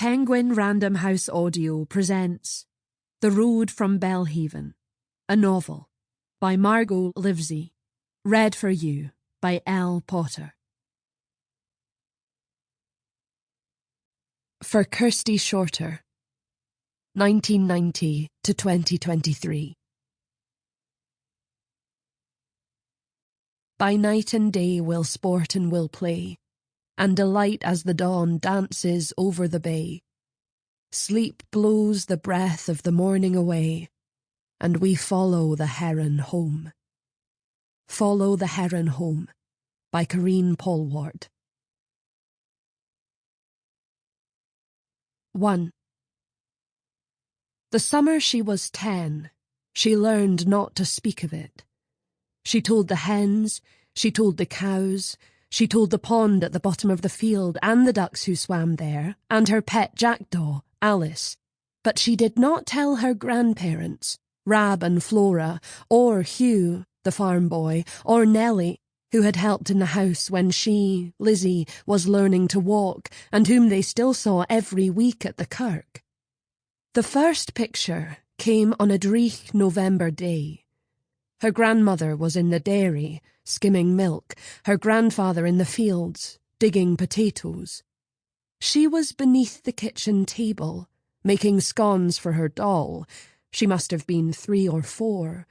Penguin Random House Audio presents The Road from Belhaven, a novel by Margot Livesey, read for you by Ell Potter. For Kirsty Shorter, 1990 to 2023. By night and day we'll sport and we'll play, and delight as the dawn dances over the bay. Sleep blows the breath of the morning away, and we follow the heron home. Follow the Heron Home by Corrine Polwart. 1. The summer she was 10, she learned not to speak of it. She told the hens, she told the cows, she told the pond at the bottom of the field and the ducks who swam there, and her pet jackdaw, Alice. But she did not tell her grandparents, Rab and Flora, or Hugh, the farm boy, or Nellie, who had helped in the house when she, Lizzie, was learning to walk, and whom they still saw every week at the kirk. The first picture came on a dreich November day. Her grandmother was in the dairy, skimming milk, her grandfather in the fields, digging potatoes. She was beneath the kitchen table, making scones for her doll. She must have been 3 or 4,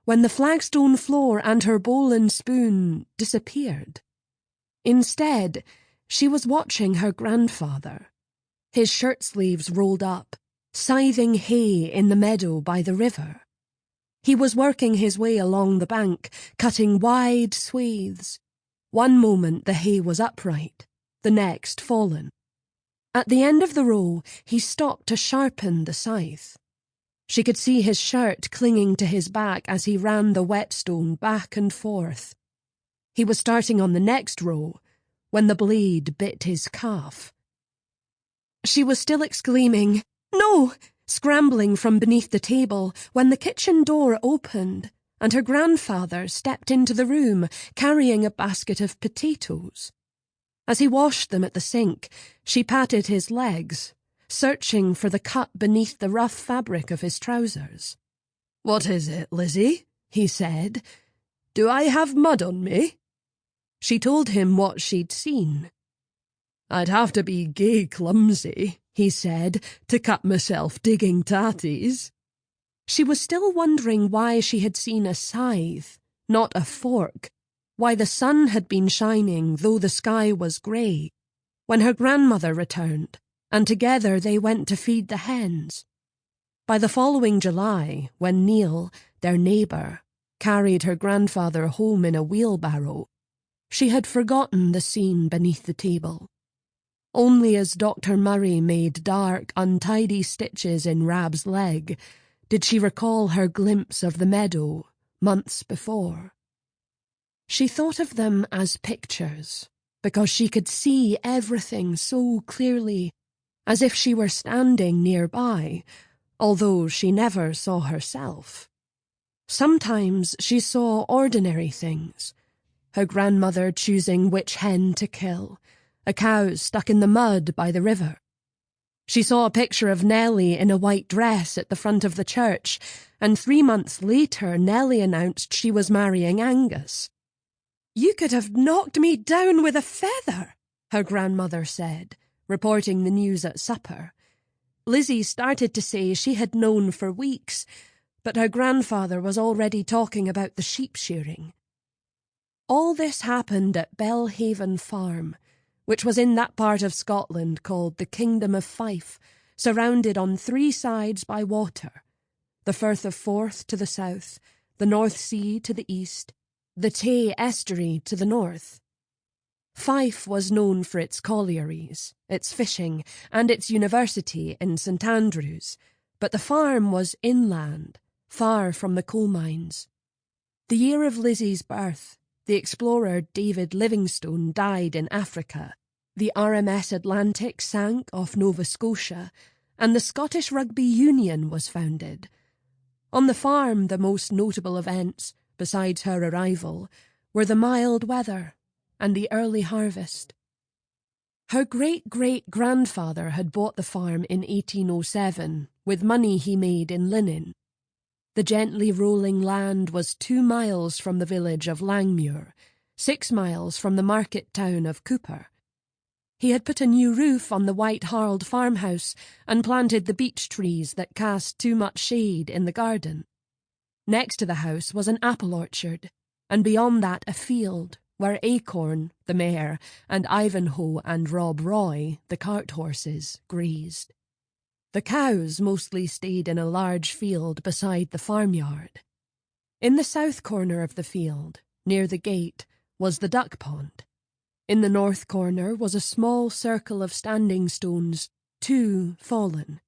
when the flagstone floor and her bowl and spoon disappeared. Instead, she was watching her grandfather, his shirt sleeves rolled up, scything hay in the meadow by the river. He was working his way along the bank, cutting wide swathes. One moment the hay was upright, the next fallen. At the end of the row, he stopped to sharpen the scythe. She could see his shirt clinging to his back as he ran the whetstone back and forth. He was starting on the next row when the blade bit his calf. She was still exclaiming, "No!" scrambling from beneath the table when the kitchen door opened and her grandfather stepped into the room carrying a basket of potatoes. As he washed them at the sink, she patted his legs, searching for the cut beneath the rough fabric of his trousers. "What is it, Lizzie?" he said. "Do I have mud on me?" She told him what she'd seen. "I'd have to be gay clumsy," he said, "to cut myself digging tatties." She was still wondering why she had seen a scythe, not a fork, why the sun had been shining though the sky was grey, when her grandmother returned, and together they went to feed the hens. By the following July, when Neil, their neighbour, carried her grandfather home in a wheelbarrow, she had forgotten the scene beneath the table. Only as Dr. Murray made dark, untidy stitches in Rab's leg did she recall her glimpse of the meadow months before. She thought of them as pictures, because she could see everything so clearly, as if she were standing nearby, although she never saw herself. Sometimes she saw ordinary things, her grandmother choosing which hen to kill, a cow stuck in the mud by the river. She saw a picture of Nellie in a white dress at the front of the church, and 3 months later Nellie announced she was marrying Angus. "You could have knocked me down with a feather," her grandmother said, reporting the news at supper. Lizzie started to say she had known for weeks, but her grandfather was already talking about the sheep shearing. All this happened at Belhaven Farm, which was in that part of Scotland called the Kingdom of Fife, surrounded on 3 sides by water, the Firth of Forth to the south, the North Sea to the east, the Tay estuary to the north. Fife was known for its collieries, its fishing, and its university in St Andrews, but the farm was inland, far from the coal mines. The year of Lizzie's birth, the explorer David Livingstone died in Africa, the RMS Atlantic sank off Nova Scotia, and the Scottish Rugby Union was founded. On the farm, the most notable events, besides her arrival, were the mild weather and the early harvest. Her great-great-grandfather had bought the farm in 1807 with money he made in linen. The gently rolling land was 2 miles from the village of Langmuir, 6 miles from the market town of Cooper. He had put a new roof on the White Harald farmhouse and planted the beech trees that cast too much shade in the garden. Next to the house was an apple orchard, and beyond that a field where Acorn, the mare, and Ivanhoe and Rob Roy, the cart horses, grazed. The cows mostly stayed in a large field beside the farmyard. In the south corner of the field, near the gate, was the duck pond. In the north corner was a small circle of standing stones, 2 fallen.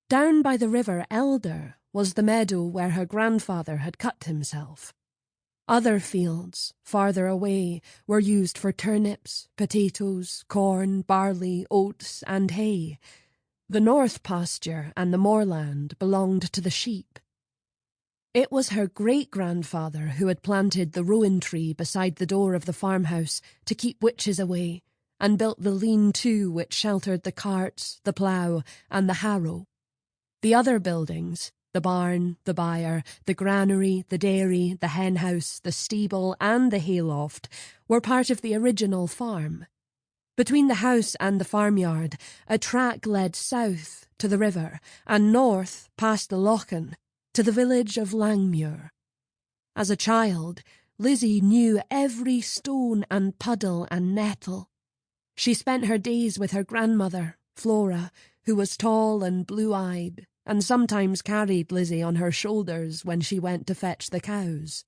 Down by the river Elder was the meadow where her grandfather had cut himself. Other fields, farther away, were used for turnips, potatoes, corn, barley, oats, and hay. The north pasture and the moorland belonged to the sheep. It was her great-grandfather who had planted the rowan tree beside the door of the farmhouse to keep witches away, and built the lean-to which sheltered the carts, the plough, and the harrow. The other buildings, the barn, the byre, the granary, the dairy, the hen-house, the stable, and the hayloft, were part of the original farm. Between the house and the farmyard, a track led south to the river, and north past the Lochen, to the village of Langmuir. As a child, Lizzie knew every stone and puddle and nettle. She spent her days with her grandmother, Flora, who was tall and blue-eyed, and sometimes carried Lizzie on her shoulders when she went to fetch the cows.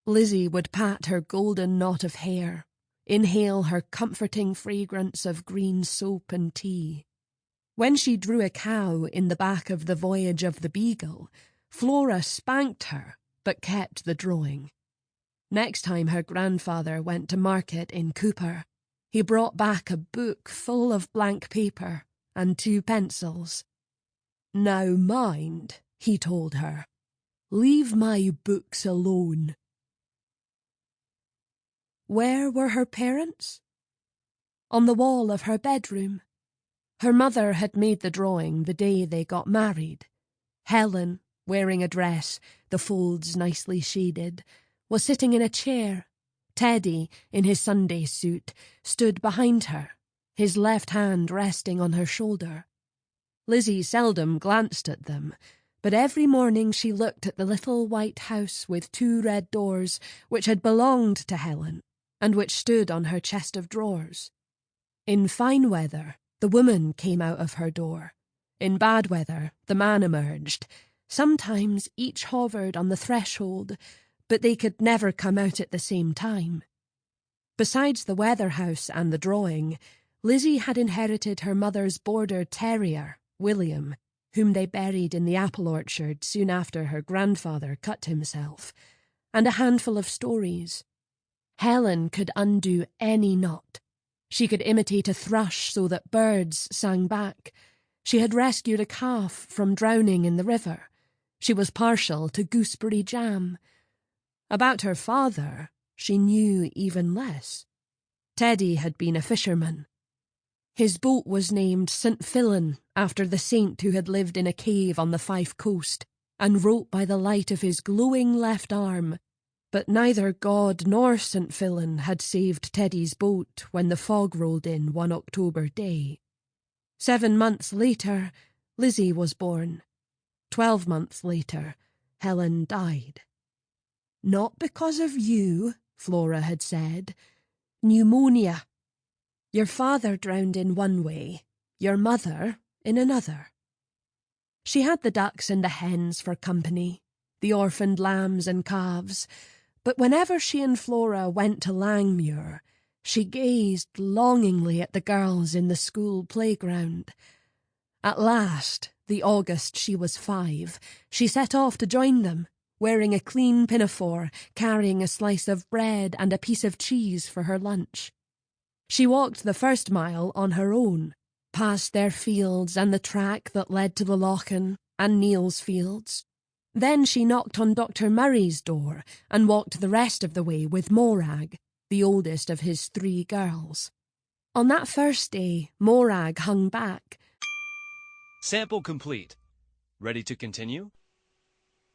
Lizzie would pat her golden knot of hair, inhale her comforting fragrance of green soap and tea. When she drew a cow in the back of the Voyage of the Beagle, Flora spanked her, but kept the drawing. Next time her grandfather went to market in Cooper, he brought back a book full of blank paper and 2 pencils. "Now mind," he told her, "leave my books alone." Where were her parents? On the wall of her bedroom. Her mother had made the drawing the day they got married. Helen, wearing a dress, the folds nicely shaded, was sitting in a chair. Teddy, in his Sunday suit, stood behind her, his left hand resting on her shoulder. Lizzie seldom glanced at them, but every morning she looked at the little white house with 2 red doors which had belonged to Helen, and which stood on her chest of drawers. In fine weather, the woman came out of her door. In bad weather, the man emerged. Sometimes each hovered on the threshold, but they could never come out at the same time. Besides the weather house and the drawing, Lizzie had inherited her mother's border terrier, William, whom they buried in the apple orchard soon after her grandfather cut himself, and a handful of stories. Helen could undo any knot. She could imitate a thrush so that birds sang back. She had rescued a calf from drowning in the river. She was partial to gooseberry jam. About her father, she knew even less. Teddy had been a fisherman. His boat was named St. Fillan after the saint who had lived in a cave on the Fife coast and wrote by the light of his glowing left arm. But neither God nor St. Fillan had saved Teddy's boat when the fog rolled in one October day. 7 months later, Lizzie was born. 12 months later, Helen died. "Not because of you," Flora had said. "Pneumonia. Your father drowned in one way, your mother in another." She had the ducks and the hens for company, the orphaned lambs and calves, but whenever she and Flora went to Langmuir, she gazed longingly at the girls in the school playground. At last, the August she was 5, she set off to join them, wearing a clean pinafore, carrying a slice of bread and a piece of cheese for her lunch. She walked the first mile on her own, past their fields and the track that led to the Lochen and Neil's fields. Then she knocked on Dr. Murray's door and walked the rest of the way with Morag, the oldest of his 3 girls. On that first day, Morag hung back. Sample complete. Ready to continue?